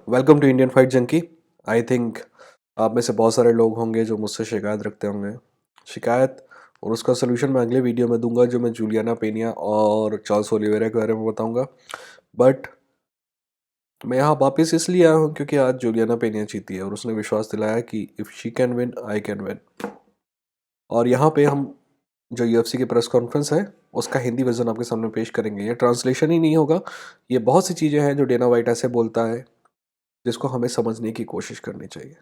Welcome to Indian fight junkie. I think आप में से बहुत सारे लोग होंगे जो मुझसे शिकायत रखते होंगे। शिकायत और उसका सलूशन मैं अगले वीडियो में दूंगा, जो मैं जूलियाना पेनिया और चार्ल्स ओलिवेरा के बारे में बताऊंगा। बट मैं यहाँ वापस इसलिए आया हूँ क्योंकि आज जूलियाना पेनिया जीती है और उसने विश्वास दिलाया कि if she can win I can win. और यहाँ पे हम जो UFC की प्रेस कॉन्फ्रेंस है उसका हिंदी वर्जन आपके सामने पेश करेंगे। ये ट्रांसलेशन ही नहीं होगा, ये बहुत सी चीज़ें हैं जो डेना वाइट ऐसे बोलता है जिसको हमें समझने की कोशिश करनी चाहिए।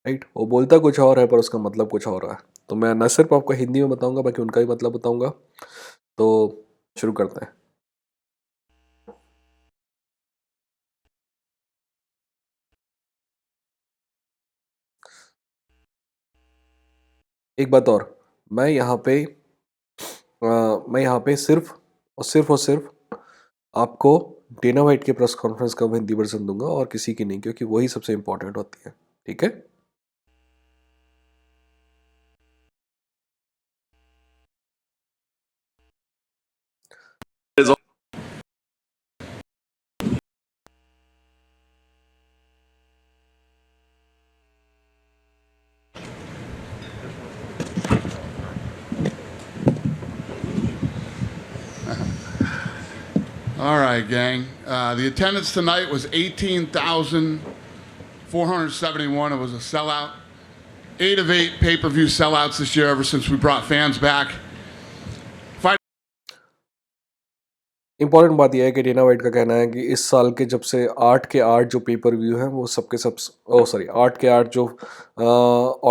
राइट, वो बोलता कुछ और है पर उसका मतलब कुछ और है। तो मैं न सिर्फ आपको हिंदी में बताऊंगा बल्कि उनका भी मतलब बताऊंगा। तो शुरू करते हैं। एक बात और, मैं यहाँ पे सिर्फ आपको डेना वाइट के प्रेस कॉन्फ्रेंस का हिंदी वर्जन दूंगा और किसी की नहीं, क्योंकि वही सबसे इंपॉर्टेंट होती है। ठीक है। All right, gang. The attendance tonight was 18,471. It was a sellout. 8 of 8 pay-per-view sellouts this year ever since we brought fans back. Important बात यह है कि डेना वाइट का कहना है कि इस साल के जब से 8 के 8 जो पेपर व्यू हैं वो सबके सब 8 के 8 जो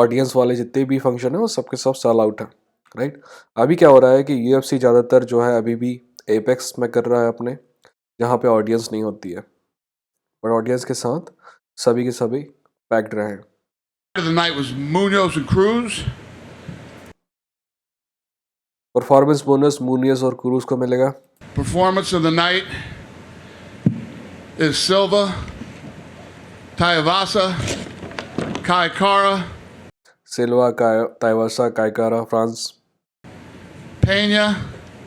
ऑडियंस वाले जितने भी फंक्शन हैं वो सबके सब सेल आउट हैं। राइट, अभी क्या हो रहा है कि UFC ज़्यादातर जो है अभी भी एपेक्स में कर रहा है अपने, जहाँ पे ऑडियंस नहीं होती है, और ऑडियंस के साथ सभी के सभी पैक्ड रहे हैं। The night was Munoz and Cruz. Performance bonus Munoz और क्रूज को मिलेगा। Performance of the night is Silva, Tayavasa, Kai Kara, Silva, Tuivasa, Kai Kara, France, Pena,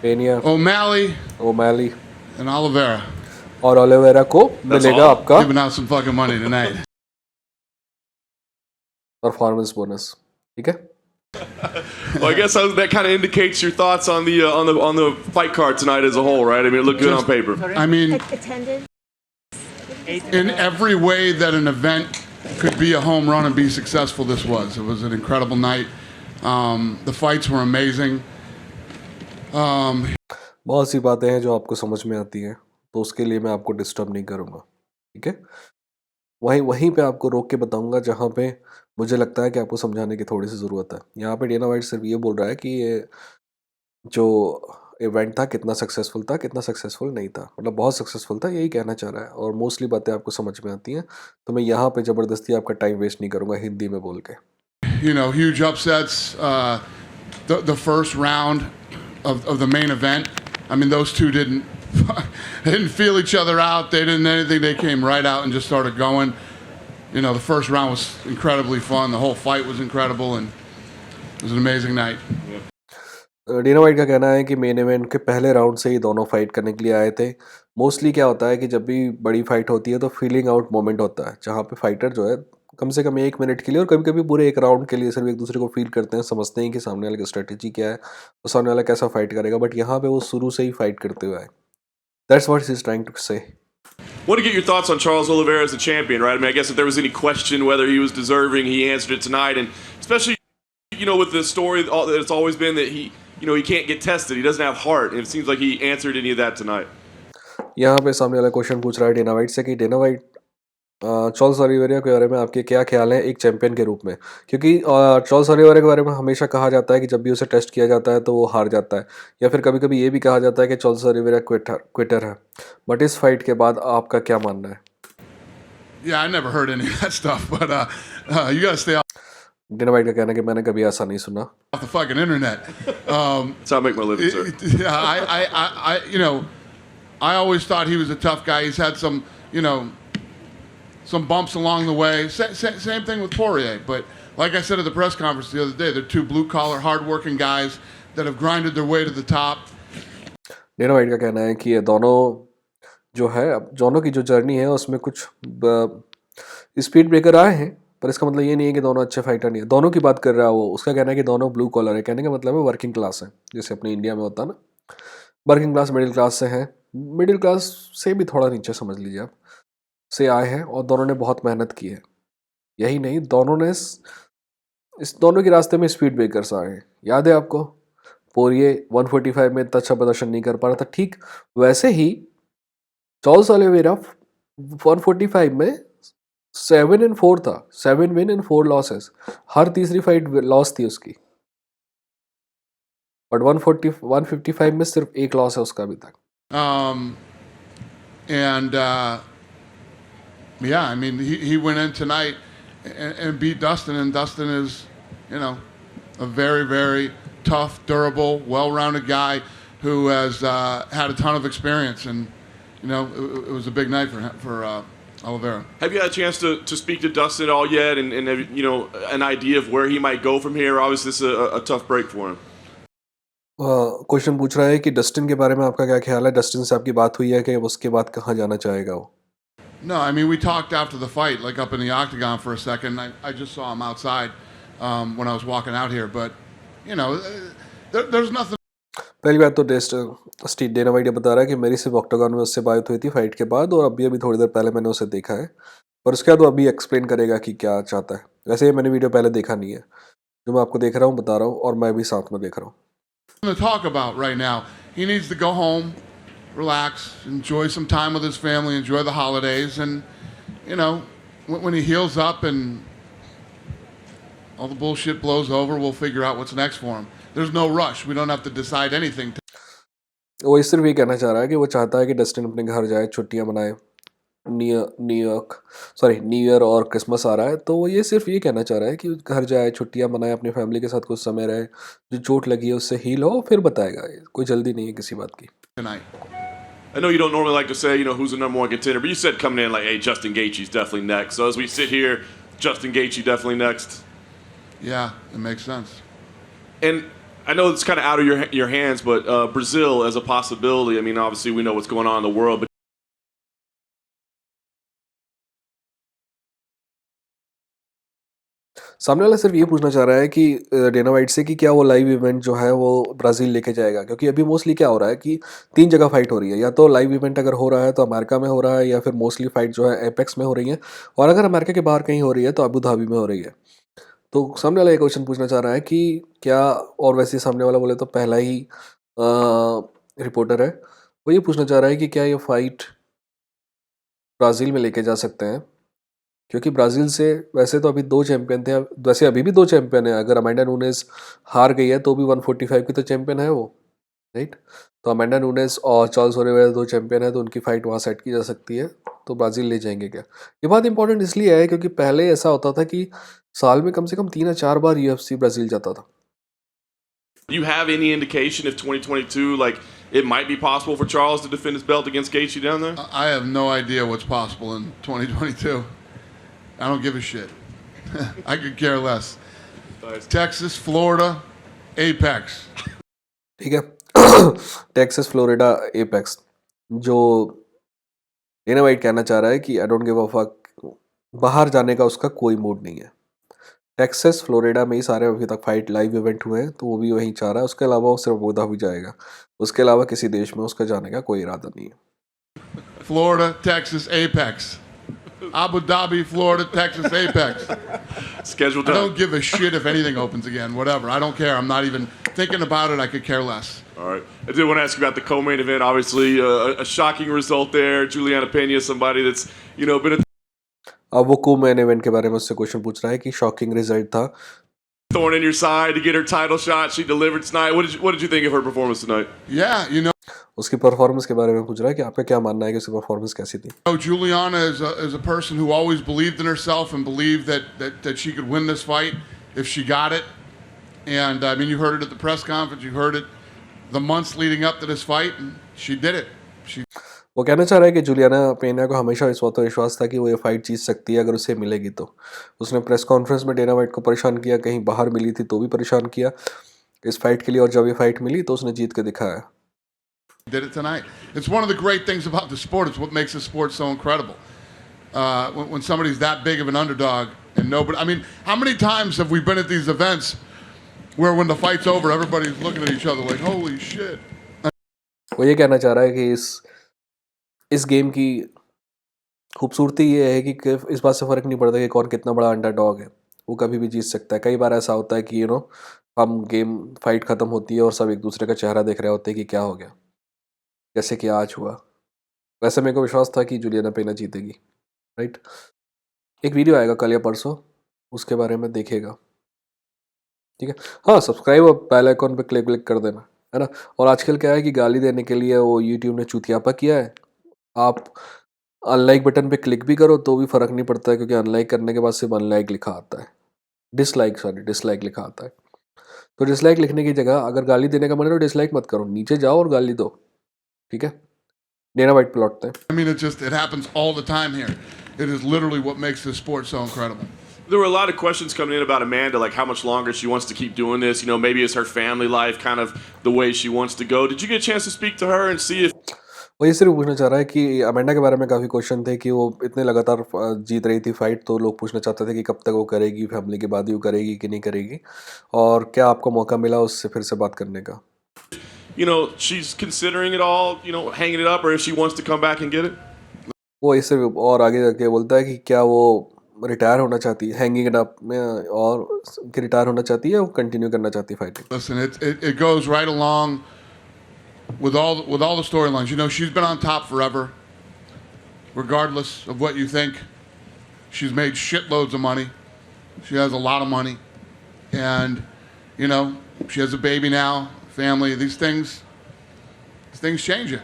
O'Malley, O'Malley and Oliveira. और ओलिवेरा को मिलेगा आपका Giving out some fucking money tonight. Performance bonus. ठीक है। Well, I guess that kind of indicates your thoughts on the fight card tonight as a whole, right? I mean, it looked good on paper. I mean, in every way that an event could be a home run and be successful, this was. It was an incredible night. The fights were amazing. बहुत सी बातें हैं जो आपको समझ में आती हैं, तो उसके लिए मैं आपको डिस्टर्ब नहीं करूँगा। ठीक है, वहीं पे आपको रोक के बताऊंगा जहाँ पे मुझे लगता है कि आपको समझाने की थोड़ी सी ज़रूरत है। यहाँ पे डेना वाइट सिर्फ ये बोल रहा है कि ये जो इवेंट था कितना सक्सेसफुल था, कितना सक्सेसफुल नहीं था, मतलब बहुत सक्सेसफुल था, यही कहना चाह रहा है। और मोस्टली बातें आपको समझ में आती हैं, तो मैं यहाँ पे ज़बरदस्ती आपका टाइम वेस्ट नहीं करूँगा हिंदी में बोल के। You know, huge upsets. The first round of the main event. I mean, those two didn't feel each other out. They didn't anything. They came right out and just started going. You know, the first round was incredibly fun. The whole fight was incredible, and it was an amazing night. Dana White का कहना है कि main event के पहले round से ही दोनों fight करने के लिए आए थे। मोस्टली क्या होता है कि जब भी बड़ी फाइट होती है तो फीलिंग आउट मोमेंट होता है, जहाँ पे फाइटर जो है कम से कम 1 मिनट के लिए और कभी कभी पूरे 1 राउंड के लिए सिर्फ एक दूसरे को फील करते हैं, समझते हैं कि सामने वाले की स्ट्रेटेजी क्या है और सामने वाला कैसा फाइट करेगा। बट यहाँ पे वो शुरू से ही फाइट करते हुए आए। That's what he's trying to say. Want to get your thoughts on Charles Oliveira as the champion, right? I mean, I guess if there was any question whether he was deserving, he answered it tonight, and especially, you know, with the story that it's always been that he can't get tested, he doesn't have heart, and it seems like he answered any of that tonight. यहाँ पे सामने वाला question पूछ रहा है Dana white से कि Dana white Charles Oliveira के बारे में आपके क्या ख्याल हैं एक चैंपियन के रूप में, क्योंकि चार्ल्स ओलिवेरा के बारे में हमेशा कहा जाता है कि जब भी उसे टेस्ट किया जाता है तो वो हार जाता है, या फिर कभी कभी ये भी कहा जाता है कि चार्ल्स ओलिवेरा क्विटर है। बट इस फाइट के बाद आपका क्या मानना है? Yeah, I never heard any of that stuff, but you gotta stay Dana White का कहना है कि मैंने कभी ऐसा नहीं सुना। off the fucking internet. That's how I make my living, sir. Yeah, you know, I always thought he was a tough guy. He's had some, you know, some bumps along the way. Same thing with Poirier. But like I said at the press conference the other day, they're two blue-collar, hard-working guys that have grinded their way to the top. Dana White का कहना है कि ये दोनों जो है, अब दोनों की जो जर्नी है उसमें कुछ स्पीड ब्रेकर आए हैं, पर इसका मतलब ये नहीं है कि दोनों अच्छे फाइटर नहीं है। दोनों की बात कर रहा है वो, उसका कहना है कि दोनों ब्लू कॉलर है, कहने का मतलब है वर्किंग क्लास है, जैसे अपने इंडिया में होता है ना, वर्किंग क्लास मिडिल क्लास से हैं, मिडिल क्लास से भी थोड़ा नीचे समझ लीजिए आप, से आए हैं, और दोनों ने बहुत मेहनत की है। यही नहीं, दोनों ने इस दोनों के रास्ते में स्पीड ब्रेकर्स आए हैं, याद है आपको? पोरिये 145 में इतना अच्छा प्रदर्शन नहीं कर पा रहा था, ठीक वैसे ही चार्ल्स ओलिवेरा 145 में 7-4 था, 7 विन एंड 4 लॉसेस, हर तीसरी फाइट लॉस थी उसकी, बट 155 में सिर्फ एक लॉस है उसका अभी तक। And yeah, I mean, he went in tonight and beat Dustin, and Dustin is, you know, a very, very tough, durable, well-rounded guy who has had a ton of experience, and you know, it was a big night for him, for Oliveira. Have you had a chance to speak to Dustin at all yet, and have, you know, an idea of where he might go from here? Obviously, this is a tough break for him. Question पूछ रहा है कि Dustin के बारे में आपका क्या ख्याल है, डस्टिन से आपकी बात हुई है कि उसके बाद कहाँ जाना चाहेगा वो? No, I mean, we talked after the fight, like up in the octagon for a second. I just saw him outside when I was walking out here, but you know, there's nothing. पहली बात तो Steve Dana white बता रहा है कि मेरी सिर्फ octagon में उससे बात हुई थी फाइट के बाद, और अभी थोड़ी देर पहले मैंने उसे देखा है, पर उसके बाद वो अभी एक्सप्लेन करेगा कि क्या चाहता है। वैसे ये मैंने वीडियो पहले देखा नहीं है, जो मैं आपको देख रहा हूँ बता रहा हूँ, और मैं भी साथ में देख रहा हूँ। To talk about right now, he needs to go home, relax, enjoy some time with his family, enjoy the holidays, and you know, when he heals up and all the bullshit blows over, we'll figure out what's next for him. There's no rush. We don't have to decide anything. वो सिर्फ ये कहना चाह रहा है कि वो चाहता है कि डस्टिन अपने घर जाए, छुट्टियां मनाए, न्यू ईयर और क्रिसमस आ रहा है, तो वो ये सिर्फ ये कहना चाह रहा है कि घर जाए, छुट्टियां मनाए, अपनी फैमिली के साथ कुछ समय रहे, जो चोट लगी है उससे हील हो, फिर बताएगा। कोई जल्दी नहीं है किसी बात की। Tonight. I know you don't normally like to say, you know, who's the number one contender, but you said coming in like, hey, Justin Gaethje's definitely next. So as we sit here, Justin Gaethje definitely next. Yeah, it makes sense. And I know it's kind of out of your hands, but Brazil as a possibility. I mean, obviously we know what's going on in the world, but सामने वाला सिर्फ ये पूछना चाह रहा है कि Dana white से कि क्या वो लाइव इवेंट जो है वो ब्राज़ील लेके जाएगा, क्योंकि अभी मोस्टली क्या हो रहा है कि 3 जगह फाइट हो रही है, या तो लाइव इवेंट अगर हो रहा है तो अमेरिका में हो रहा है, या फिर मोस्टली फाइट जो है एपेक्स में हो रही है, और अगर अमेरिका के बाहर कहीं हो रही है तो अबू धाबी में हो रही है। तो सामने वाला ये क्वेश्चन पूछना चाह रहा है कि क्या, और वैसे सामने वाला बोले तो पहला ही रिपोर्टर है, वो ये पूछना चाह रहा है कि क्या ये फाइट ब्राज़ील में लेके जा सकते हैं, क्योंकि ब्राज़ील से वैसे तो अभी 2 चैंपियन थे, वैसे अभी भी 2 चैंपियन है। अगर अमेंडा नूनेस हार गई है तो भी 145 की तो चैंपियन है वो, राइट? तो अमेंडा नूनेस और चार्ल्स ओलिवेरा 2 चैंपियन है, तो उनकी फाइट वहाँ सेट की जा सकती है, तो ब्राज़ील ले जाएंगे क्या? ये बात इंपॉर्टेंट इसलिए है क्योंकि पहले ऐसा होता था कि साल में कम से कम 3 या 4 बार UFC ब्राज़ील जाता था। do you have any indication if 2022, like, it might be possible for Charles to defend his belt against Gaethje down there? I have no idea what's possible in 2022. I don't give a shit. I could care less. Nice. Texas, Florida, Apex. ठीक है। Texas, Florida, apex. जो Dana white कहना चाह रहा है कि I don't give a fuck, बाहर जाने का उसका कोई मूड नहीं है। टेक्सास, फ्लोरिडा में ही सारे अभी तक फाइट लाइव इवेंट हुए हैं, तो वो भी वहीं चाह रहा है। उसके अलावा वो सिर्फ अबू धाबी जाएगा, उसके अलावा किसी देश में उसका जाने का कोई इरादा नहीं है। Florida, Texas, Apex. Abu Dhabi, Florida, Texas, Apex. Schedule I done. don't give a shit if anything opens again. Whatever. I don't care. I'm not even thinking about it. I could care less. All right. I did want to ask you about the co-main event. Obviously, a shocking result there. Juliana Pena, somebody that's, you know, been a अब वो को man event के बारे में उससे question पूछ रहा है कि शॉकिंग रिजल्ट था। thorn in your side to get her title shot. She delivered tonight. What did you think of her performance tonight? Yeah, you know, उसकी परफॉर्मेंस के बारे में पूछ रहा है कि आपका क्या मानना है कि उसकी परफॉर्मेंस कैसी थी। Juliana is a person who always believed in herself and believed that she could win this fight if she got it. And I mean, you heard it at the press conference. You heard it the months leading up to this fight, and she did it. वो कहना चाह रहा है कि Juliana पेना को हमेशा इस बात पर विश्वास था कि वो ये फाइट जीत सकती है अगर उसे मिलेगी तो। उसने प्रेस कॉन्फ्रेंस में डेना वाइट को परेशान किया, कहीं बाहर मिली थी तो भी परेशान किया इस फाइट के लिए, और जब ये फाइट मिली तो उसने जीत के दिखाया। did it tonight. It's one of the great things about the sport. It's what makes the sport so incredible. When somebody's that big of an underdog and nobody, I mean, how many times have we been at these events where when the fight's over, everybody's looking at each other like, holy shit. वो ये कहना चाह रहा है कि इस game की खूबसूरती ये है कि इस बात से फ़र्क नहीं पड़ता कि कौन कितना बड़ा अंडरडॉग है, वो कभी भी जीत सकता है। कई बार ऐसा होता है कि हम गेम फाइट ख़त्म होती है और सब एक दूसरे का चेहरा देख रहे होते हैं कि क्या हो गया, जैसे कि आज हुआ। वैसे मेरे को विश्वास था कि जुलियाना पेना जीतेगी, राइट। एक वीडियो आएगा कल या परसों, उसके बारे में देखिएगा, ठीक है। हाँ, सब्सक्राइब और बेल आइकॉन पे क्लिक कर देना, है ना। और आजकल क्या है कि गाली देने के लिए वो यूट्यूब ने चूतियापा किया है। आप अनलाइक बटन पे क्लिक भी करो तो भी फ़र्क नहीं पड़ता है, क्योंकि अनलाइक करने के बाद सिर्फ अनलाइक लिखा आता है, डिसलाइक लिखा आता है। तो डिसलाइक लिखने की जगह अगर गाली देने का मन है तो डिसलाइक मत करो, नीचे जाओ और गाली दो, ठीक है। डेना वाइट पे लौटते हैं। I mean, it happens all the time here. It is literally what makes this sport so incredible. There were a lot of questions coming in about Amanda, like how much longer she wants to keep doing this. Maybe it's her family life, kind of the way she wants to go. Did you get a chance to speak to her and see if? वो ये सिर्फ पूछना चाह रहा है कि Amanda के बारे में काफ़ी क्वेश्चन थे कि वो इतने लगातार जीत रही थी फाइट, तो लोग पूछना चाहते थे कि कब तक वो करेगी, फैमिली के बाद ही वो करेगी कि नहीं करेगी, और क्या आपको मौका मिला उससे फिर से बात करने का। She's considering it all, hanging it up, or if she wants to come back and get it? वो इससे और आगे जाके बोलता है कि क्या वो रिटायर होना चाहती है हैंगिंग इट अप में, और कि रिटायर होना चाहती है, वो कंटिन्यू करना चाहती है fighting. Listen, it goes right along with all the storylines. She's been on top forever, regardless of what you think. She's made shitloads of money. She has a lot of money, and she has a baby now, family. These things change it.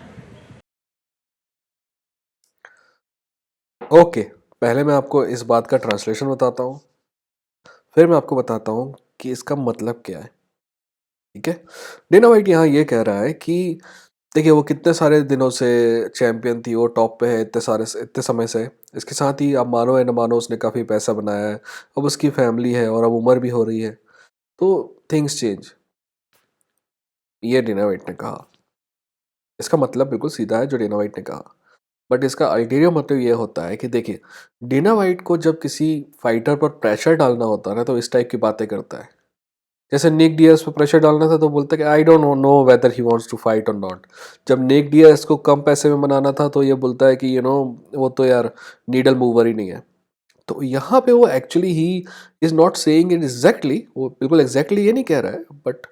Okay, पहले मैं आपको इस बात का translation बताता हूँ, फिर मैं आपको बताता हूँ कि इसका मतलब क्या है, ठीक है। डेना वाइट यहाँ ये कह रहा है कि देखिए वो कितने सारे दिनों से चैंपियन थी, वो टॉप पे है इतने समय से। इसके साथ ही आप मानो या न मानो उसने काफ़ी पैसा बनाया है, अब उसकी फैमिली है और अब उम्र भी हो रही है, तो थिंग्स चेंज, ये डेना वाइट ने कहा। इसका मतलब बिल्कुल सीधा है जो डेना वाइट ने कहा, बट इसका अल्टीरियर मतलब ये होता है कि देखिए डेना वाइट को जब किसी फाइटर पर प्रेशर डालना होता है ना, तो इस टाइप की बातें करता है। जैसे निक डियाज पर प्रेशर डालना था तो बोलता है कि I don't know whether he wants to fight और नॉट। जब निक डियाज को कम पैसे में बनाना था तो ये बोलता है कि वो तो यार नीडल मूवर ही नहीं है। तो यहाँ पे वो actually he is not saying it exactly, वो बिल्कुल एग्जैक्टली ये नहीं कह रहा है, बट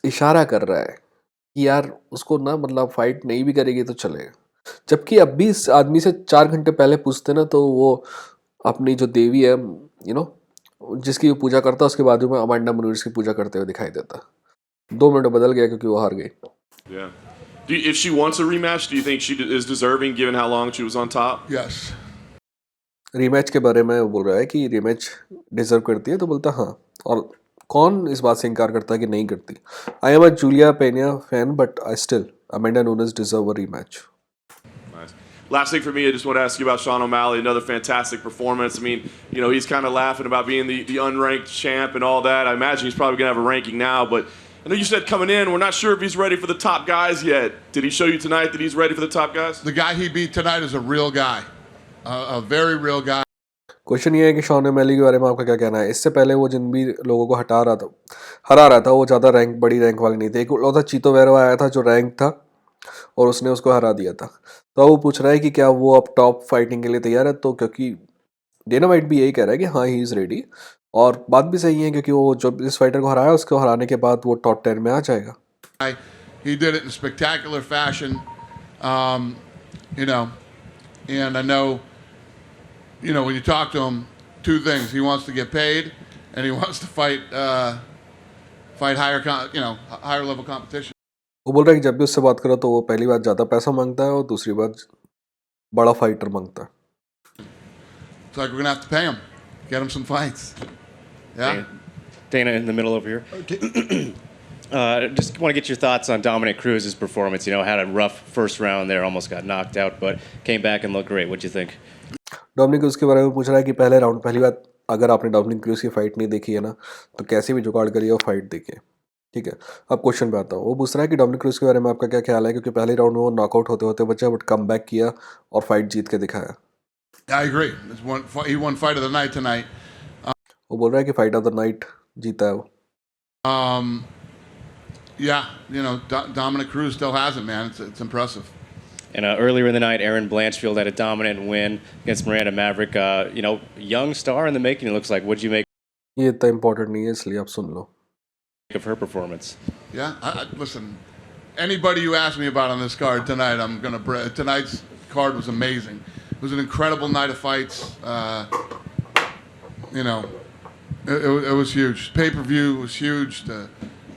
इशारा कर रहा है कि यार उसको ना मतलब फाइट नहीं भी करेगी तो चलेगा। जबकि अब भी इस आदमी से 4 घंटे पहले पूछते ना तो वो अपनी जो देवी है जिसकी वो पूजा करता है, उसके बाजू में अमांडा मनूरिस की पूजा करते हुए दिखाई देता। 2 मिनट बदल गया क्योंकि वो हार गई। Yeah. If she wants a rematch, do you think she is deserving given how long she was on top? Yes. Rematch के बारे में वो बोल रहा है कि रीमैच डिजर्व करती है, तो बोलता हाँ। और कौन इस बात से इनकार करता है कि नहीं करती। I am a Julianna Pena fan but I still Amanda Nunes deserve a rematch. Last thing for me, I just want to ask you about Sean O'Malley. Another fantastic performance. I mean, he's kind of laughing about being the unranked champ and all that. I imagine he's probably going to have a ranking now, but I know you said coming in, we're not sure if he's ready for the top guys yet. Did he show you tonight that he's ready for the top guys? The guy he beat tonight is a real guy, a very real guy. Question ये है कि Shawn O'Malley के बारे में आपका क्या कहना है। इससे पहले वो जिन भी लोगों को हरा रहा था वो ज़्यादा बड़ी रैंक वाले नहीं थे। एक था चीतो वेरवा आया था जो रैंक था और उसने उसको हरा दिया था। तो वो पूछ रहा है कि क्या वो अब टॉप फाइटिंग के लिए तैयार है, तो क्योंकि डेना वाइट भी यही कह रहा है कि हाँ ही इज़ रेडी, और बात भी सही है क्योंकि वो जो इस फाइटर को हराया उसको हराने के बाद वो टॉप 10 में आ जाएगा। He did it in spectacular fashion, and I know, when you talk to him, 2 things: he wants to get paid, and he wants to fight higher level competition. वो बोल रहा है कि जब भी उससे बात करो तो वो पहली बात ज़्यादा पैसा मांगता है और दूसरी बात बड़ा फाइटर मांगता है। It's like we're gonna have to pay him, get him some fights. Yeah. Dana in the middle over here. Just want to get your thoughts on Dominic Cruz's performance. Had a rough first round there, almost got knocked out, but came back and looked great. What'd you think? Dominic cruise के बारे में पूछ रहा है कि पहले round, पहली बात अगर आपने डोमिनिक क्रूज की फाइट नहीं देखी है ना तो कैसे भी जुगाड़ करिए और फाइट देखिए। ठीक है, अब क्वेश्चन पे आता हूँ। वो पूछ रहा है कि डोमिनिक क्रूज के बारे में आपका क्या ख्याल है, क्योंकि पहले राउंड में वो नॉकआउट होते होते बचा बट कम बैक किया और फाइट जीत के दिखाया। I agree. He won fight of the night tonight. वो बोल रहा है कि फाइट ऑफ द नाइट जीता है वो। Yeah, you know, Dominic Cruz still has it, man. It's impressive. And earlier in the night, Aaron Blanchfield had a dominant win against Miranda Maverick. Young star in the making, it looks like. What'd you make ये इतना important नहीं है, इसलिए आप सुन लो। of her performance? Yeah, listen. Anybody you ask me about on this card tonight, tonight's card was amazing. It was an incredible night of fights. It was huge. Pay-per-view was huge. The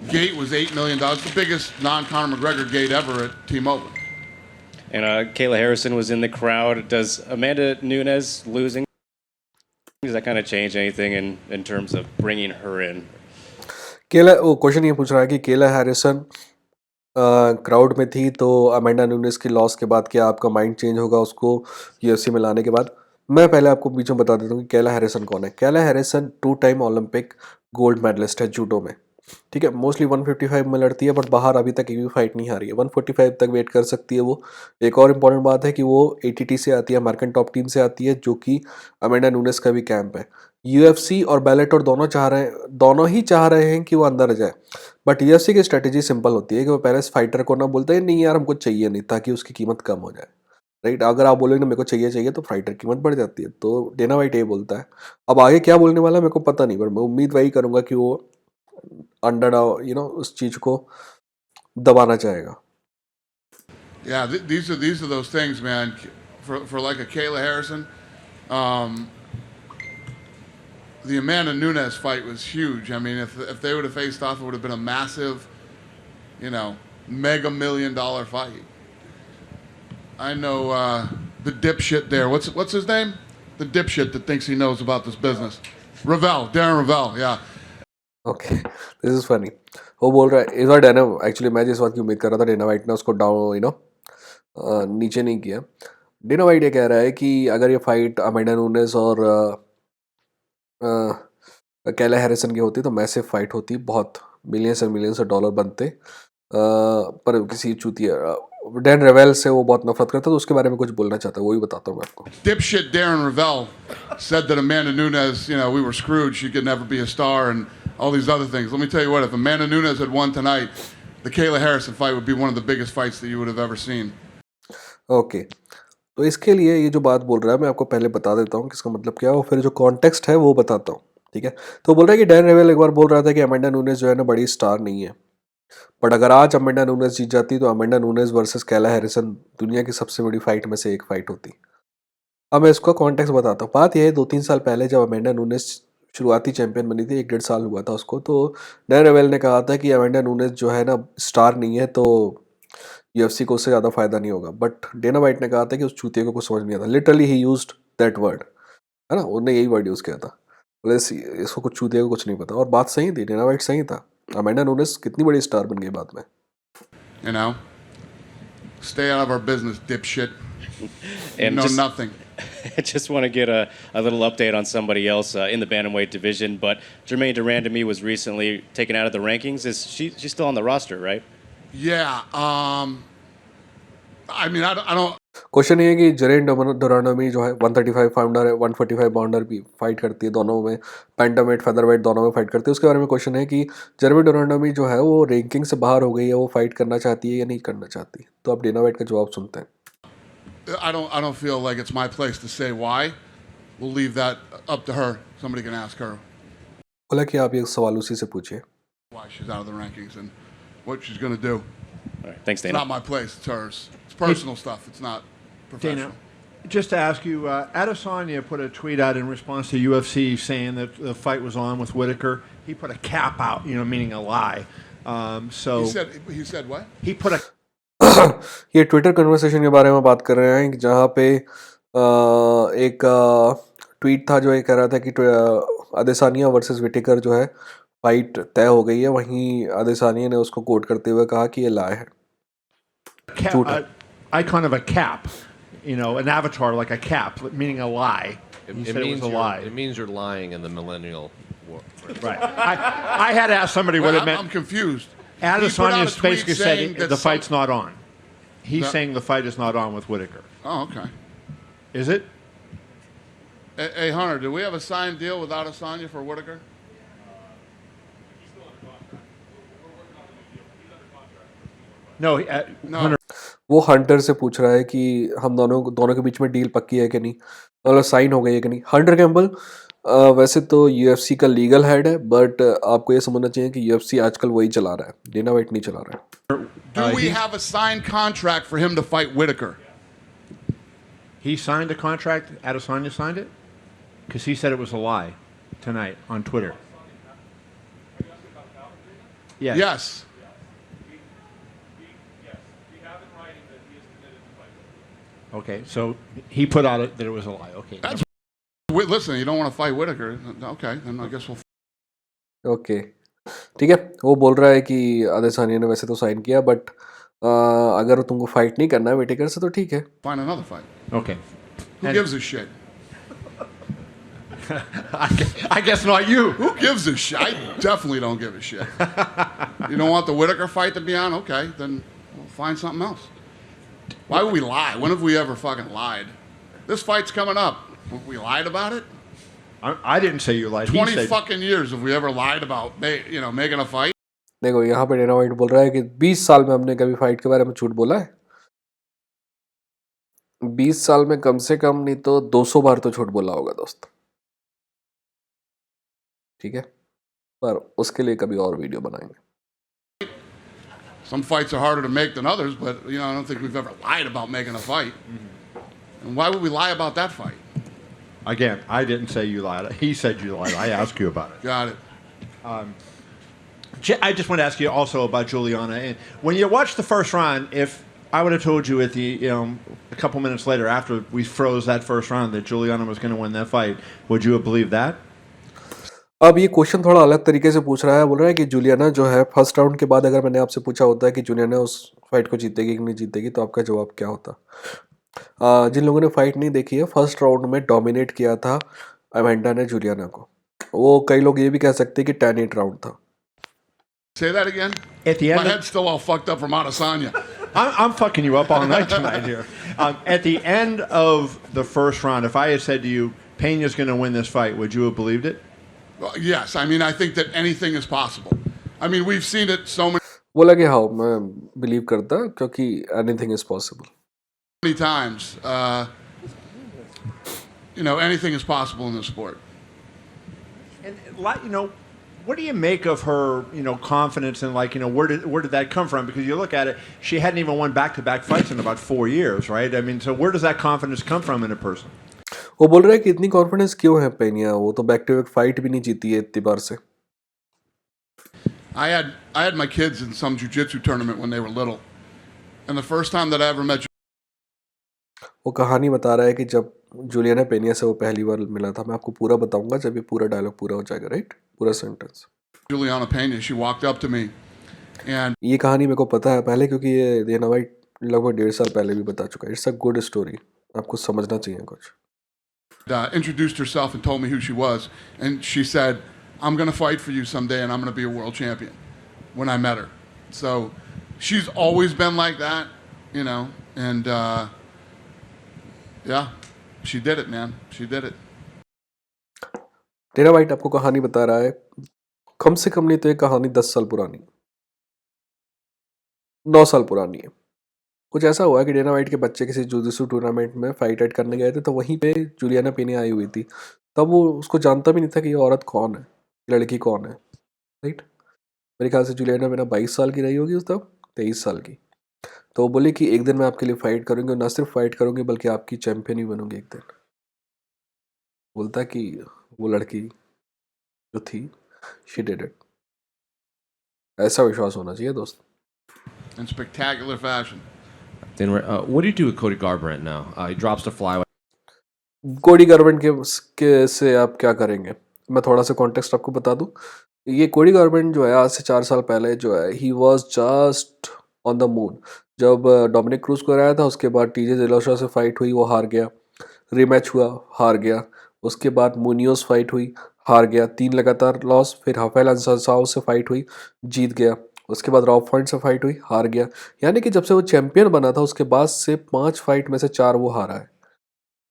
gate was $8 million. The biggest non-Conor McGregor gate ever at T-Mobile. And Kayla Harrison was in the crowd. Does Amanda Nunes losing, does that kind of change anything in terms of bringing her in? Question ये पूछ रहा है कि केला Harrison crowd में थी तो Amanda newness की लॉस के बाद क्या आपका माइंड चेंज होगा उसको यूएफसी में लाने के बाद? मैं पहले आपको बीच में बता देता हूँ कि केला हैरिसन कौन है। Kayla Harrison 2 time Olympic gold medalist है जूडो में, ठीक है। मोस्टली 155 में लड़ती है बट बाहर अभी तक एक भी फाइट नहीं हारी है। 145 तक वेट कर सकती है वो। एक और इम्पॉर्टेंट बात है कि वो एटीटी से आती है, अमेरिकन टॉप टीम से आती है, जो कि अमेंडा न्यूनेस का भी कैंप है। यूएफसी और बेलेटोर दोनों ही चाह रहे हैं कि वो अंदर जाए, बट यूएफसी की स्ट्रेटेजी सिंपल होती है कि वो पहले फाइटर को ना बोलते हैं नहीं यार हमको चाहिए नहीं, ताकि उसकी कीमत कम हो जाए, राइट। अगर आप बोलोगे ना मेरे को चाहिए तो फाइटर की कीमत बढ़ जाती है। तो डेना वाइट ये बोलता है। अब आगे क्या बोलने वाला है मेरे को पता नहीं, पर मैं उम्मीद वही करूंगा कि वो अंडर उस चीज को दबाना चाहेगा। Yeah, these are those things, man. For like a Kayla Harrison, the Amanda Nunes fight was huge. I mean, if they would have faced off, it would have been a massive, mega $1 million fight. I know the dipshit there. What's his name? The dipshit that thinks he knows about this business. Darren Ravel, yeah. Okay, this is funny. वो बोल रहा है इस बार Dana, actually मैं जिस बात की उम्मीद कर रहा था डेना वाइट ने उसको डाउन नीचे नहीं किया। डेना वाइट ये कह रहा है कि अगर ये फाइट अमेंडा नूनेस और केला हैरिसन की होती तो मैसिव फाइट होती, बहुत millions and millions of dollar बनते। पर किसी चूतिया डैन रेवेल से वो बहुत नफरत करता, तो उसके बारे में कुछ बोलना चाहता है, वो ही बताता हूँ मैं आपको। Dipshit Darren Ravel said that Amanda Nunes, we were screwed. She could never be a star and all these other things. Let me tell you what, if Amanda Nunes had won tonight, the Kayla Harrison fight would be one of the biggest fights that you would have ever seen. Okay, तो इसके लिए ये जो बात बोल रहा है मैं आपको पहले बता देता हूँ कि इसका मतलब क्या है, और फिर जो कॉन्टेक्स्ट है वो बताता हूँ, ठीक है। तो बोल रहा है कि डैन रेवेल एक बार बोल रहा था कि अमेंडा नूनेस जो है ना बड़ी स्टार नहीं है, बट अगर आज अमेंडा नूनेस जीत जाती तो अमेंडा नूनेस वर्सेस केला हैरिसन दुनिया की सबसे बड़ी फाइट में से एक फाइट होती। अब मैं इसका कॉन्टेक्स्ट बताता हूँ। बात यह है 2-3 साल पहले जब अमेंडा नूनेस शुरुआती चैंपियन बनी थी, 1-1.5 साल हुआ था उसको, तो डैन रेवेल ने कहा था कि अमेंडा नूनेस जो है ना स्टार नहीं है तो यूएफसी को उससे ज़्यादा फायदा नहीं होगा। बट डेना वाइट ने कहा था कि उस चूतिया को कुछ समझ नहीं आता, literally he used that word, है ना, उन्होंने यही वर्ड यूज़ किया था, बोले इसको कुछ चूतिया को कुछ नहीं पता। और बात सही थी, डेना वाइट सही था। अमेंडा नूनेस कितनी बड़ी स्टार बन गई बाद में। Stay out of our business, dipshit. And know nothing. I just want to get a little update on somebody else in the bantamweight division, but Jermaine Durandamy was recently taken out of the rankings. She's still on the roster, right? Yeah. I mean, I don't. Question ये है कि जरेन डोरानोमी जो है 135 pounder है, 145 pounder भी fight करती है, दोनों में पैंटावेट फेदरवेट दोनों में फाइट करती है। उसके बारे में क्वेश्चन है कि जरेन डोरानोमी जो है वो रैंकिंग से बाहर हो गई है, वो फाइट करना चाहती है या नहीं करना चाहती। तो आप डेना वाइट का जवाब सुनते हैं। I don't feel like it's my place to say why. We'll leave that up to her. Somebody can ask her. बोला कि आप ये सवाल उसी से पूछिए। Why she's out of the rankings and what she's going to do. All right, thanks, Dana. It's not my place. It's hers. It's personal stuff. It's not professional. Dana, just to ask you, Adesanya put a tweet out in response to UFC saying that the fight was on with Whitaker. He put a cap out, meaning a lie. So he said what? he put a ये Twitter conversation के बारे में बात कर रहे हैं, जहाँ पे एक ट्वीट था जो ये कह रहा था कि अदेसानिया वर्सेस विटेकर जो है फाइट तय हो गई है। वहीं अदेसानिया ने उसको कोट करते हुए कहा कि ये लाए है, झूठ है। icon of a cap, an avatar like a cap, meaning a lie. He said it was a lie. It means you're lying in the millennial Right. I had asked somebody what it meant. I'm confused. He put out Adesanya's a tweet basically saying said that the fight's not on. He's No. saying the fight is not on with Whitaker. Oh, okay. Is it? Hey, Hunter, do we have a signed deal with Adesanya for Whitaker? No. No. Hunter. वो Hunter से पूछ रहा है कि हम दोनों के बीच में डील पक्की है कि नहीं, मतलब साइन हो गई है कि नहीं. हंटर कैम्पबल वैसे तो यूएफसी का लीगल हेड है, बट आपको ये समझना चाहिए कि यूएफसी आजकल वही चला रहा है, डेना वाइट नहीं चला रहा है. Do we have a signed contract for him to fight Whitaker? He signed a contract. Adesanya signed it? Because he said it was a lie tonight on Twitter. Yes. Yes. Okay, so he put out that it was a lie. Okay. Listen, you don't want to fight Whitaker. Okay, then I guess we'll. Okay, ठीक है. वो बोल रहा है कि अदेसानिया ने वैसे तो साइन किया, बट अगर तुमको फाइट नहीं करना है विटेकर से तो ठीक है. Find another fight. Okay. Who gives a shit? I guess not you. Who gives a shit? I definitely don't give a shit. You don't want the Whitaker fight to be on? Okay, then we'll find something else. Why would we lie? When have we ever fucking lied? This fight's coming up. Have we lied about it? I didn't say you lied. 20 He said, fucking years have we ever lied about, making a fight? देखो यहाँ पे Dana white बोल रहा है कि 20 साल में हमने कभी फाइट के बारे में झूठ बोला है. 20 साल में कम से कम नहीं तो 200 बार तो झूठ बोला होगा दोस्त. ठीक है, पर उसके लिए कभी और वीडियो बनाएंगे. Some fights are harder to make than others, but I don't think we've ever lied about making a fight. And why would we lie about that fight? again, I didn't say you lied. He said you lied. I asked you about it. Got it. I just want to ask you also about Juliana. And when you watched the first round, if I would have told you at the a couple minutes later after we froze that first round that Juliana was going to win that fight, would you have believed that? अब ये question थोड़ा अलग तरीके से पूछ रहा है. बोल रहा है कि जुलियाना जो है फर्स्ट राउंड के बाद अगर मैंने आपसे पूछा होता है कि जुलियाना उस फाइट को जीतेगी कि नहीं जीतेगी तो आपका जवाब क्या होता. जिन लोगों ने फाइट नहीं देखी है, फर्स्ट राउंड में डोमिनेट किया था अमेंडा ने जुलियाना को. वो कई लोग ये भी कह सकते हैं कि 10-8 राउंड था. Say that again? At the end, My head's still all fucked up from Adesanya. I'm fucking you up all night tonight here. At the end of the first round, if I had said to you, Pena's going to win this fight, would you have believed it? Well, yes, I mean, I think that anything is possible. I mean, we've seen it so बोला कि हाँ मैं believe करता क्योंकि anything is possible. many times. Anything is possible in this sport. And what do you make of her, confidence and where did that come from? Because you look at it, she hadn't even won back-to-back fights in about 4 years, right? I mean, so where does that confidence come from in a person? वो बोल रहा है कि इतनी confidence क्यों है पेनिया, वो तो बैक टू बैक फाइट भी नहीं जीती है इतनी बार से. I had my kids in some jiu-jitsu tournament when they were little. And the first time that I ever met वो कहानी बता रहा है कि जब जुलियाना पेनिया से वो पहली बार मिला था. मैं आपको पूरा बताऊंगा जब ये पूरा डायलॉग पूरा हो जाएगा, राइट? पूरा sentence. Juliana Pena, she walked up to me and ये कहानी मेरे को पता है पहले क्योंकि ये डेना वाइट लगभग 1.5 साल पहले भी बता चुका है. इट्स अ गुड स्टोरी, आपको समझना चाहिए कुछ. introduced herself and told me who she was. And she said, I'm going to fight for you someday and I'm going to be a world champion when I met her. So she's always been like that, and yeah, she did it, man. She did it. Dana White आपको कहानी बता रहा है. कम से कम नहीं तो ये कहानी 10 साल पुरानी, 9 साल पुरानी है. कुछ ऐसा हुआ कि डेना वाइट के बच्चे किसी जुजित्सु टूर्नामेंट में फाइट आइट करने गए थे, तो वहीं पे जुलियाना पेनिया आई हुई थी. तब वो उसको जानता भी नहीं था कि ये औरत कौन है, लड़की कौन है, राइट? मेरे ख्याल से जुलियाना पेनिया 22 साल की रही होगी उस तब, 23 साल की. तो वो बोली कि एक दिन मैं आपके लिए फाइट करूंगी, और ना सिर्फ फाइट करूंगी बल्कि आपकी चैंपियन ही बनूंगी एक दिन. बोलता कि वो लड़की जो थी, शी डिड इट. ऐसा विश्वास होना चाहिए दोस्त. In spectacular fashion. Then what do you do with Cody Garbrandt now? He drops to flyweight. कोडी गारबेंट के से आप क्या करेंगे? मैं थोड़ा सा कॉन्टेक्स्ट आपको बता दूं. ये कोडी गारबेंट जो है आज से 4 साल पहले जो है, he was just on the moon. जब डोमिनिक क्रूज को हराया था, उसके बाद टीजे दिलाशा से फाइट हुई, वो हार गया. रीमैच हुआ, हार गया. उसके बाद मुनियोस फाइट हुई, हार गया, 3 लगातार लॉस। फिर राफेल अंसासाओ से फाइट हुई, जीत गया। उसके बाद रॉब फॉन्ट से फाइट हुई, हार गया। यानी कि जब से वो चैंपियन बना था उसके बाद से 5 फाइट में से 4 वो हारा है।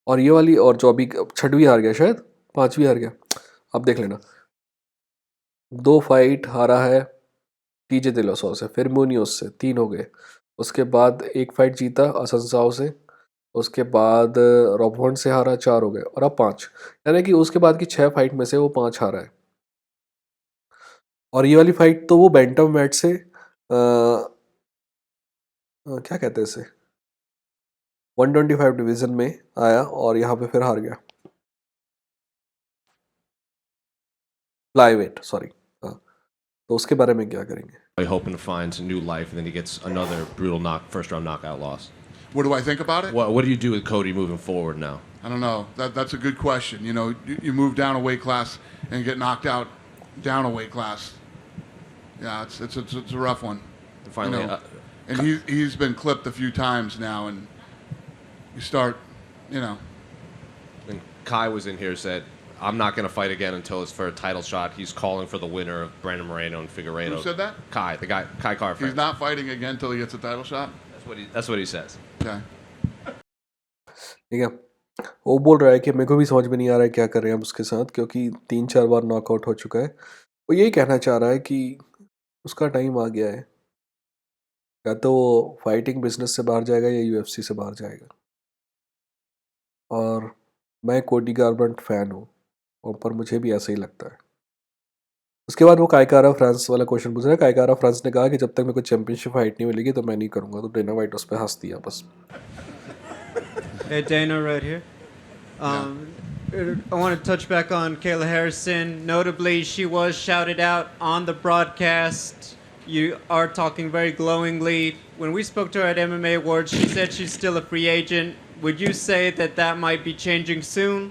और ये वाली, और जो अभी 6वीं हार गया, शायद 5वीं हार गया, अब देख लेना। 2 फाइट हारा है टीजे दिलोसो से, फिर मुनियोस से, 3 हो गए। उसके बाद 1 फाइट जीता असंसाओ से, उसके बाद रॉबर्ट से हारा, 4 हो गए, और अब 5। यानी कि उसके बाद की 6 फाइट में से वो 5 हारा है। और ये वाली फाइट तो वो बैंटम वेट से क्या कहते हैं इसे, 125 डिवीजन में आया और यहाँ पे फिर हार गया, फ्लाईवेट, सॉरी। हाँ, तो उसके बारे में क्या करेंगे? Hoping to find a new life, and then he gets another brutal first round knockout loss. What do I think about it? What do you do with Cody moving forward now? I don't know. That's a good question. You know, you move down a weight class and get knocked out down a weight class. Yeah, it's a rough one. Finally, you know, and he's been clipped a few times now, and you start, you know. and Kai was in here, said, I'm not going to fight again until it's for a title shot. He's calling for the winner of Brandon Moreno and Figueiredo. Who said that? Kai, the guy, Kai Car. He's not fighting again until he gets a title shot. That's what he says. Okay. ठीक है, वो बोल रहा है कि मेरे को भी समझ में नहीं आ रहा है क्या कर रहे हैं हम उसके साथ, क्योंकि 3-4 बार नॉकआउट हो चुका है। वो यही कहना चाह रहा है कि उसका टाइम आ गया है, या तो वो फाइटिंग बिजनेस से बाहर जाएगा या यूएफसी से बाहर जाएगा। और मैं कोडी गारब्रंट फ़ैन हूँ, और पर मुझे भी ऐसा ही लगता है। उसके बाद वो कायकारा फ्रांस वाला क्वेश्चन पूछ रहा है। कायकारा फ्रांस ने कहा कि जब तक मेरे को चैंपियनशिप फाइट नहीं मिलेगी तो मैं नहीं करूँगा, तो डेना वाइट उस पर हंस दिया बस। Hey, Dana, right here. I want to touch back on Kayla Harrison. Notably, she was shouted out on the broadcast. You are talking very glowingly. When we spoke to her at MMA Awards, she said she's still a free agent. Would you say that might be changing soon?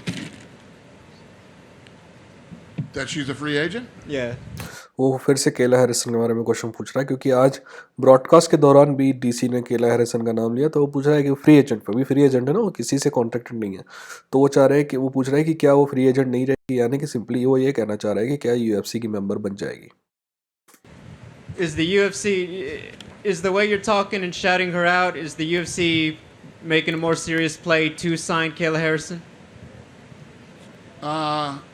That she's a free agent? Yeah. वो फिर से केला Harrison के बारे में question पूछ रहा है, क्योंकि आज ब्रॉडकास्ट के दौरान भी डीसी ने केला हैरिसन का नाम लिया, तो वो पूछ रहा है कि फ्री एजेंट पर भी, फ्री एजेंट है ना, वो किसी से कॉन्ट्रैक्टेड नहीं है, तो वो चाह रहे हैं कि, वो पूछ रहा है कि क्या वो फ्री एजेंट नहीं रहेगी, यानी कि सिंपली वो ये कहना चाह रहा है कि क्या यूएफसी की मेंबर बन जाएगी। Is the UFC, is the way you're talking and shouting her out, is the UFC making a more serious play to sign Kayla Harrison?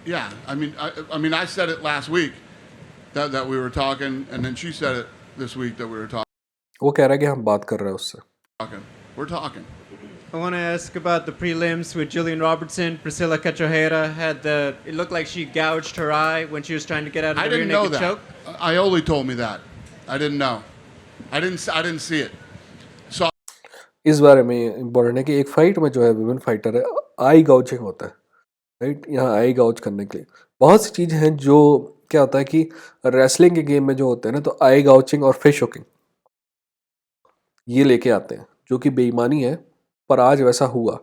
Yeah. I mean, I said it last week that we were talking, and then she said it this week that we were talking. वो कह रहा है कि हम बात कर रहे हैं उससे। We're talking. I want to ask about the prelims with Jillian Robertson. Priscilla Cachoeira had it looked like she gouged her eye when she was trying to get out of the rear naked choke. Ioli told me that. I didn't know. I didn't see it. So इस बारे में important है कि एक fight में जो है women fighter है, आई गाउचिंग होता है, राइट। यहाँ आई गाउच करने के लिए बहुत सी चीज़ें हैं, जो क्या होता है कि रेसलिंग के गेम में जो होते हैं ना, तो आई गाउचिंग और फिश हुकिंग ये लेके आते हैं, जो कि बेईमानी है, पर आज वैसा हुआ।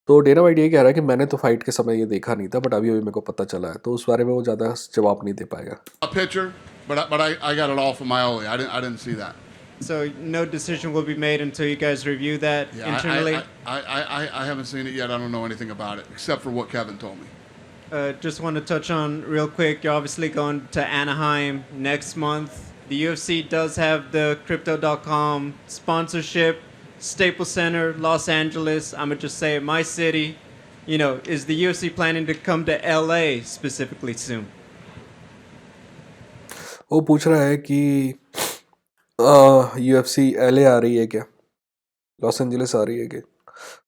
तो डेना वाइट ये कह रहा है कि मैंने तो फाइट के समय ये देखा नहीं था, बट अभी मेरे को पता चला है, तो उस बारे में वो ज़्यादा जवाब नहीं दे पाएगा। a picture, but I got it all from Ioli. I didn't see that. So no decision will be made until you guys review that Yeah, internally. I haven't seen it yet. I don't know anything about it except for what Kevin told me. Just want to touch on real quick. You're obviously going to Anaheim next month. The UFC does have the Crypto.com sponsorship. Staples Center, Los Angeles. I'm gonna just say it, my city. You know, is the UFC planning to come to LA specifically soon? वो पूछ रहा है कि UFC LA आ रही है क्या, Los Angeles आ रही है क्या।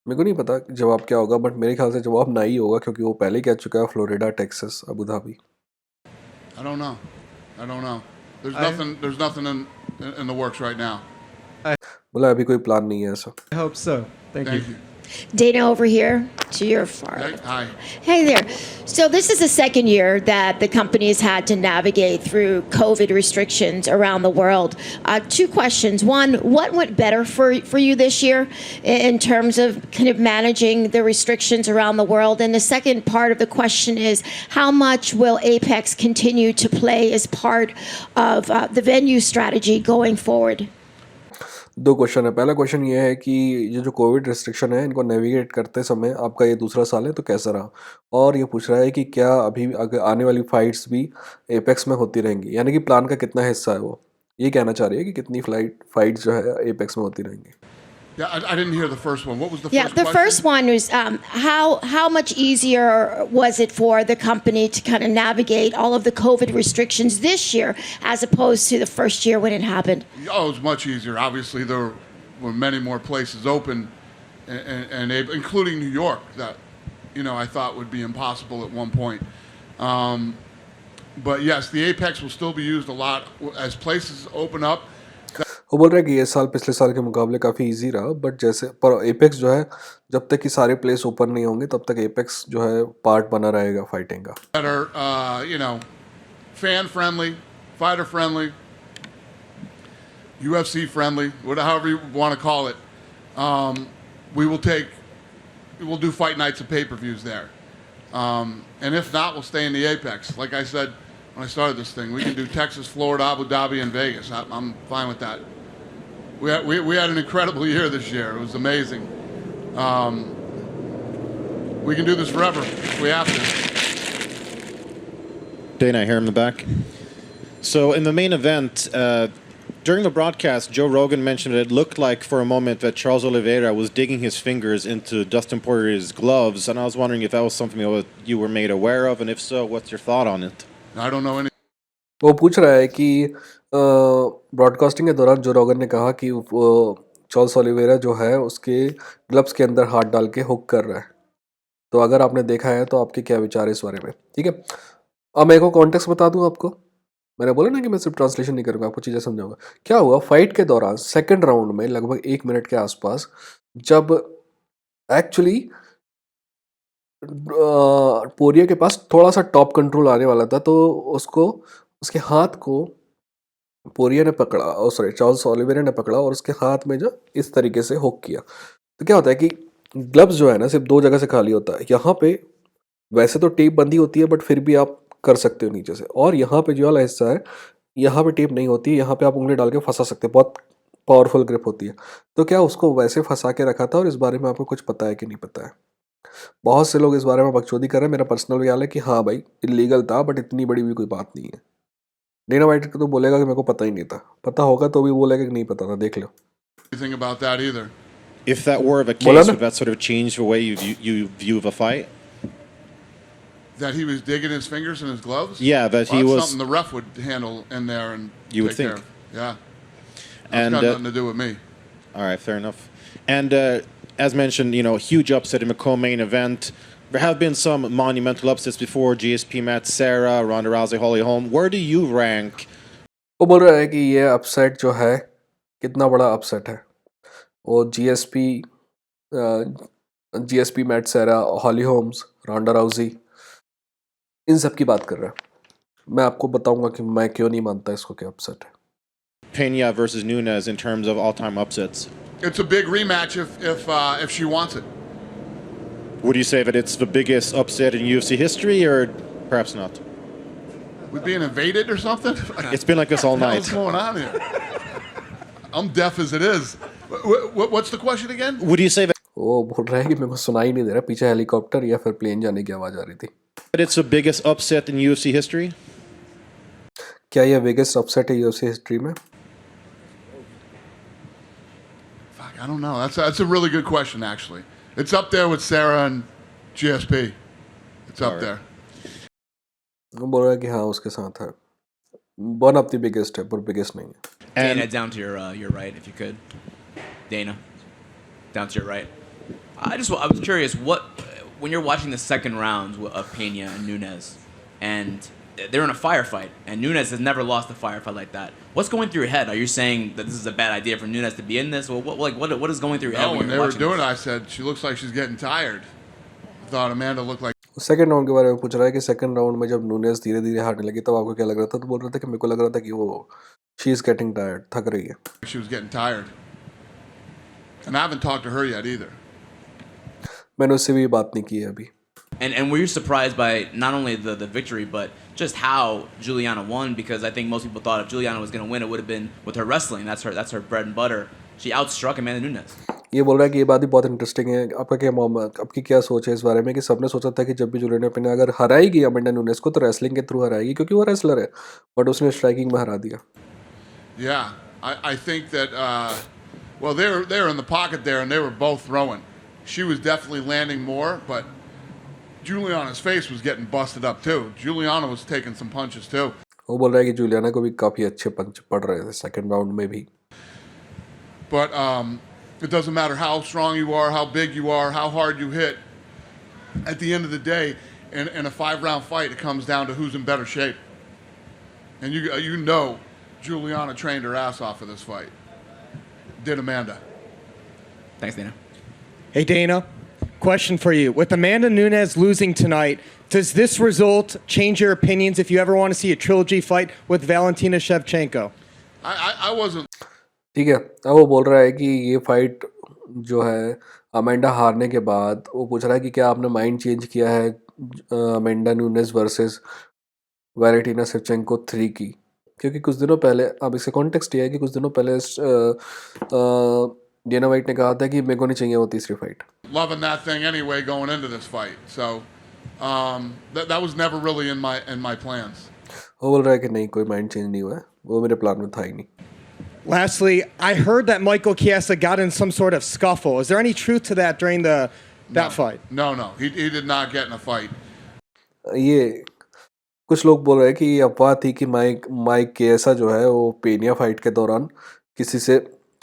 मेरे को नहीं पता जवाब क्या होगा, बट मेरे ख्याल से जवाब ना ही होगा, क्योंकि वो पहले कह चुका है Florida, Texas, Abu Dhabi. I don't know. There's nothing in the works right now. बोला अभी कोई प्लान नहीं है ऐसा। I hope so. Thank you. Dana over here to your far. Hi. Hey there. So this is the second year that the company's had to navigate through COVID restrictions around the world. Two questions. One, what went better for you this year in terms of kind of managing the restrictions around the world? And the second part of the question is, how much will Apex continue to play as part of the venue strategy going forward? दो question है। पहला question ये है कि ये जो Covid restriction है इनको नेविगेट करते समय आपका ये दूसरा साल है तो कैसा रहा, और ये पूछ रहा है कि क्या अभी अगर आने वाली फाइट्स भी एपेक्स में होती रहेंगी, यानी कि प्लान का कितना हिस्सा है वो, ये कहना चाह रही है कि कितनी फाइट्स जो है एपेक्स में होती रहेंगी। Yeah, I didn't hear the first one. What was the Yeah, first the question? first one was how much easier was it for the company to kind of navigate all of the COVID restrictions this year as opposed to the first year when it happened? Oh, it was much easier. Obviously, there were many more places open, and including New York, that I thought would be impossible at one point. But yes, the Apex will still be used a lot as places open up. वो बोल रहा है कि ये साल पिछले साल के मुकाबले काफ़ी इजी रहा, बट जैसे पर एपेक्स जो है जब तक कि सारे प्लेस ओपन नहीं होंगे तब तक एपेक्स जो है पार्ट बना रहेगा फाइटिंग का। That are fan friendly, fighter friendly, UFC friendly, however you want to call it. We will do fight nights and pay-per-views there. And if not, we'll stay in the Apex. Like I said when I started this thing, we can do Texas, Florida, Abu Dhabi, and Vegas. I'm fine with that. We had an incredible year this year. It was amazing. We can do this forever if we have to. Dana here in the back. So in the main event, during the broadcast, Joe Rogan mentioned it looked like for a moment that Charles Oliveira was digging his fingers into Dustin Poirier's gloves, and I was wondering if that was something that you were made aware of, and if so, what's your thought on it? I don't know any. वो पूछ रहा है कि broadcasting के दौरान जो रोगन ने कहा कि चार्ल्स ओलिवेरा जो है उसके ग्लव्स के अंदर हाथ डाल के हुक कर रहा है, तो अगर आपने देखा है तो आपके क्या विचार है इस बारे में। ठीक है, अब मैं एक कॉन्टेक्स्ट बता दूं आपको। मैंने बोला ना कि मैं सिर्फ ट्रांसलेशन नहीं करूँगा, आपको चीज़ें समझाऊंगा। क्या हुआ फाइट के दौरान सेकंड राउंड में लगभग 1 मिनट के आसपास, जब एक्चुअली पोरिया के पास थोड़ा सा टॉप कंट्रोल आने वाला था, तो उसके हाथ को पोरिया ने पकड़ा, सॉरी चार्ल्स ओलिवेरा ने पकड़ा और उसके हाथ में जो इस तरीके से हुक किया। तो क्या होता है कि ग्लव्स जो है ना सिर्फ 2 जगह से खाली होता है। यहाँ पे वैसे तो टेप बंदी होती है, बट फिर भी आप कर सकते हो नीचे से, और यहाँ पे जो वाला हिस्सा है यहाँ पे टेप नहीं होती है, यहाँ पे आप उंगली डाल के फंसा सकते हैं, बहुत पावरफुल ग्रिप होती है। तो क्या उसको वैसे फंसा के रखा था, और इस बारे में आपको कुछ पता है कि नहीं पता है? बहुत से लोग इस बारे में बकचोदी कर रहे हैं। मेरा पर्सनल ख्याल है कि हाँ भाई इलीगल था, बट इतनी बड़ी भी कोई बात नहीं है। डेना वाइट तो बोलेगा कि मेरे को पता ही नहीं था, पता होगा तो भी बोलेगा कि नहीं पता था, देख लो। Anything about that either. If that were the case, would that sort of change the way you view the fight? That he was digging his fingers in his gloves? Yeah, that he that's was. something the ref would handle in there and You would take think. care of. Yeah. That's And got nothing to do with me. all right, fair enough. And as mentioned, huge upset in the co-main event. There have been some monumental upsets before. GSP Matt Serra, Ronda Rousey, Holly Holm. Where do you rank? वो बोल रहा है कि ये upset जो है कितना बड़ा अपसेट है। वो जीएसपी मैट सेरा, हॉली होम्स, रोंडा राउजी, इन सब की बात कर रहा है। मैं आपको बताऊंगा कि मैं क्यों नहीं मानता इसको कि अपसेट है। Pena versus Nunes in terms of all-time upsets. It's a big rematch if she wants it. Would you say that it's the biggest upset in UFC history, or perhaps not? We being invaded or something? It's been like this all night. What's going on here? I'm deaf as it is. What's the question again? Would you say that वो बोल रहा है कि मेरे को सुनाई नहीं दे रहा, पीछे हेलीकॉप्टर या फिर प्लेन जाने की आवाज़ आ रही थी। it's the biggest upset in UFC history? क्या ये बिगेस्ट अपसेट है यूएफसी हिस्ट्री में? Fuck, I don't know. That's a really good question, actually. It's up there with Sarah and GSP. It's up there. वो बोल रहा है कि हाँ उसके साथ है, वन ऑफ द बिगेस्ट है पर बिगेस्ट नहीं है। And Dana, down to your right, if you could. Dana, down to your right. I was curious, when you're watching the second rounds of Pena and Nunes, and they're in a firefight, and Nunes has never lost a firefight like that. What's going through your head? Are you saying that this is a bad idea for Nunes to be in this? Well, what is going through your head No, when when they you're were watching doing it, this? I said, she looks like she's getting tired. I thought Amanda looked like second round के बारे में पूछ रहा है कि second round में जब Nunes धीरे धीरे हारने लगी तब आपको क्या लग रहा था? तो बोल रहा था कि मेरे को लग रहा था कि वो शी इज गेटिंग टायर्ड, थक रही है। she was getting tired. And I haven't talked to her yet either. मैंने उससे भी बात नहीं की है अभी। And were you surprised by not only the victory, but just how Juliana won? Because I think most people thought if Juliana was going to win, it would have been with her wrestling. That's her bread and butter. She outstruck Amanda Nunes. ये बोल रहा है कि ये बात भी बहुत interesting है। आपकी क्या सोच है इस बारे में कि सबने सोचा था कि जब भी जुलियाना पेनिया अगर हराएगी अमेंडा नुनेस को तो रेसलिंग के थ्रू हराएगी क्योंकि वो रेसलर है, बट उसने स्ट्राइकिंग में हरा दिया। Yeah, I think that, well, they were in the pocket there, and they were both throwing. She was definitely landing more, but Juliana's face was getting busted up too. Juliana was taking some punches too. वो बोल रहा है कि Juliana को भी काफ़ी अच्छे पंच पड़ रहे थे सेकेंड राउंड में भी। But it doesn't matter how strong you are, how big you are, how hard you hit. At the end of the day, in a 5-round fight, it comes down to who's in better shape. And you know Juliana trained her ass off for this fight. Did Amanda. Thanks, Dana. Hey, Dana. Question for you. With Amanda Nunes losing tonight, does this result change your opinions if you ever want to see a trilogy fight with Valentina Shevchenko? I wasn't. ठीक है, अब वो बोल रहा है कि ये fight जो है अमेंडा हारने के बाद वो पूछ रहा है कि क्या आपने माइंड चेंज किया है Amanda Nunes versus Valentina Shevchenko 3 की, क्योंकि कुछ दिनों पहले, अब इसका कॉन्टेक्स्ट ये है कि कुछ दिनों पहले डेना वाइट ने कहा था कि मेरे को नहीं चाहिए वो तीसरी fight. Loving that thing anyway going into this fight. So that was never really in my plans. वो बोल रहा है कि नहीं, कोई माइंड चेंज नहीं हुआ है, वो मेरे प्लान में था ही नहीं। Lastly, I heard that Michael Chiesa got in some sort of scuffle. Is there any truth to that during that fight? No. He did not get in a fight. ये कुछ लोग बोल रहे हैं कि ये अफवाह थी कि माइक केसा जो है वो पेनिया फाइट के दौरान किसी से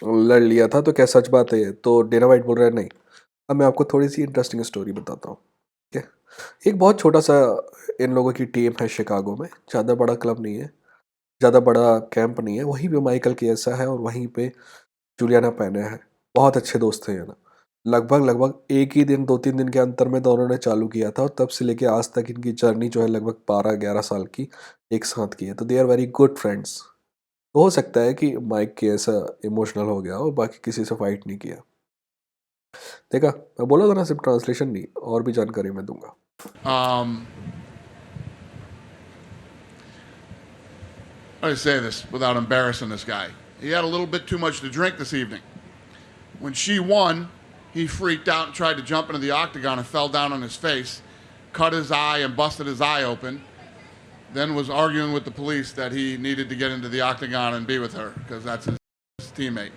लड़ लिया था, तो क्या सच बात है ये? तो डेना वाइट बोल रहा है नहीं। अब मैं आपको थोड़ी सी इंटरेस्टिंग स्टोरी बताता हूँ। ठीक है, एक बहुत छोटा सा इन लोगों की टीम है शिकागो में, ज़्यादा बड़ा क्लब नहीं है, ज़्यादा बड़ा कैंप नहीं है, वहीं पे माइकल केसा है और वहीं पे जुलियाना पेनिया है। बहुत अच्छे दोस्त हैं ये ना, लगभग एक ही दिन 2-3 दिन के अंतर में दोनों ने चालू किया था और तब से लेके आज तक इनकी जर्नी जो है लगभग 12-11 साल की एक साथ की है, तो they are very good friends. तो हो सकता है कि माइक केसा इमोशनल हो गया और बाकी किसी से फाइट नहीं किया। देखा, मैं बोला था ना, सिर्फ ट्रांसलेशन नहीं, और भी जानकारी मैं दूंगा। How do I say this without embarrassing this guy? He had a little bit too much to drink this evening. When she won, he freaked out and tried to jump into the octagon and fell down on his face, cut his eye and busted his eye open, then was arguing with the police that he needed to get into the octagon and be with her because that's his teammate.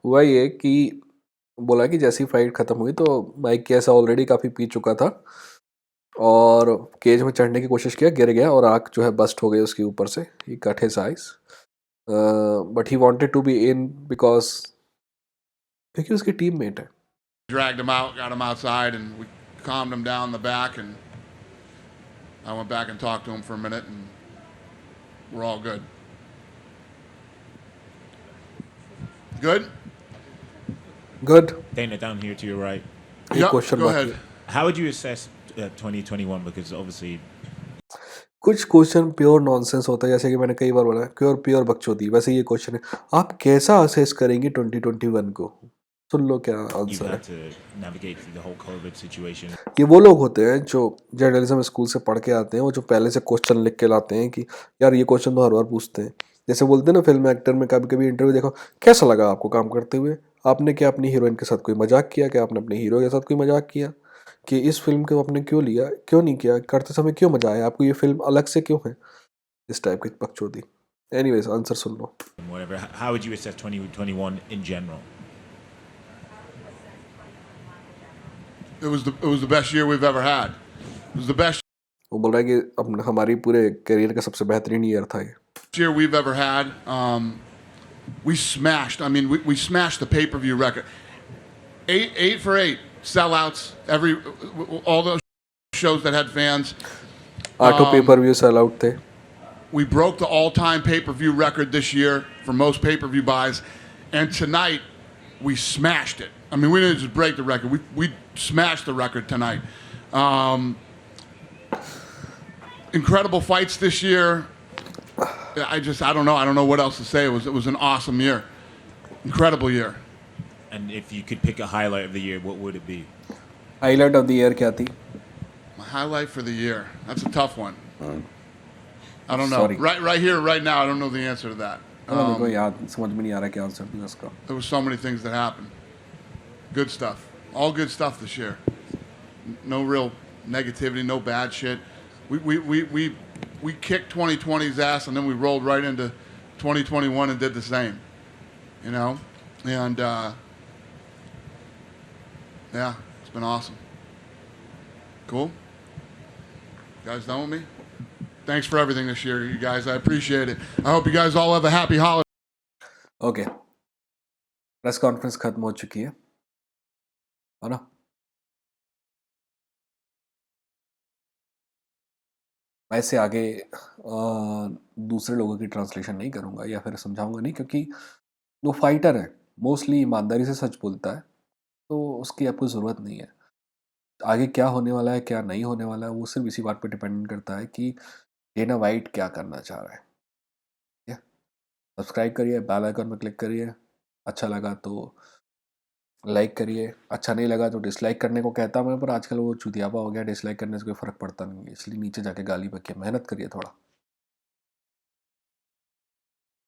हुआ ये कि बोला कि जैसी fight ख़त्म हुई तो mic केसा ऑलरेडी काफ़ी पी चुका था और केज में चढ़ने की कोशिश किया, गिर गया और आँख जो है बस्ट हो गई उसके ऊपर से। He cut his eyes but he wanted to be in because क्योंकि उसकी टीम मेट है। Dragged him out, got him outside, and we calmed him down in the back, and I went back and talked to him for a minute, and we're all good. Good? Good. Dana, down here to your right. Yeah, question go बाकी ahead. है। How would you assess 2021? Because obviously, कुछ question pure nonsense होता है, जैसे कि मैंने कई बार बोला, प्योर बकचोदी। वैसे ये क्वेश्चन है, आप कैसा असेस करेंगे 2021 को? सुन लो क्या you've आंसर है। had to navigate through the whole COVID situation. ये वो लोग होते हैं जो जर्नलिज्म स्कूल से पढ़ के आते हैं, वो जो पहले से क्वेश्चन लिख के लाते हैं कि यार ये क्वेश्चन तो हर बार पूछते हैं। जैसे बोलते हैं ना, फिल्म एक्टर में कभी कभी इंटरव्यू देखो, कैसा लगा आपको काम करते हुए? आपने क्या अपनी हीरोइन के साथ कोई मजाक किया? क्या आपने अपने हीरो के साथ कोई मजाक किया? कि इस फिल्म को आपने क्यों लिया, क्यों नहीं किया, करते समय क्यों मजा आया आपको, ये फिल्म अलग से क्यों है? इस टाइप की बकचोदी। Anyways, answer soon low. And whatever. How would you assess 2021 in general? It was the best year we've ever had. It was the best वो बोल रहा है कि अब हमारी पूरे करियर का सबसे बेहतरीन ईयर था ये। year we've ever had. We smashed. I mean, we smashed the pay-per-view record. 8 for 8 sellouts. All those shows that had fans. 8 paper-view sell out थे। We broke the all-time pay-per-view record this year for most pay-per-view buys, and tonight we smashed it. I mean, we didn't just break the record; we smashed the record tonight. Incredible fights this year. I don't know. I don't know what else to say. It was an awesome year, incredible year. And if you could pick a highlight of the year, what would it be? Highlight of the year क्या थी? My highlight for the year. That's a tough one. I don't know. Sorry. Right here, right now, I don't know the answer to that. मेरे को याद समझ में नहीं आ रहा क्या आंसर दूँ इसका. There was so many things that happened. Good stuff. All good stuff this year. No real negativity, no bad shit. We kicked 2020's ass and then we rolled right into 2021 and did the same. You know? And yeah, it's been awesome. Cool? You guys done with me? Thanks for everything this year, you guys. I appreciate it. I hope you guys all have a happy holiday. Okay. Press conference खत्म हो चुकी है ना? मैं इससे आगे दूसरे लोगों की ट्रांसलेशन नहीं करूँगा या फिर समझाऊंगा नहीं, क्योंकि वो फाइटर है, मोस्टली ईमानदारी से सच बोलता है, तो उसकी आपको ज़रूरत नहीं है. आगे क्या होने वाला है क्या नहीं होने वाला है वो सिर्फ इसी बात पर डिपेंड करता है कि डेना वाइट क्या करना चाह रहा है. ठीक है, सब्सक्राइब करिए, बेल आइकन पर क्लिक करिए. अच्छा लगा तो लाइक करिए, अच्छा नहीं लगा तो डिसलाइक करने को कहता मैं, पर आजकल वो चुतियापा हो गया, डिसलाइक करने से कोई फ़र्क पड़ता नहीं है, इसलिए नीचे जाके गाली बकिए, मेहनत करिए थोड़ा.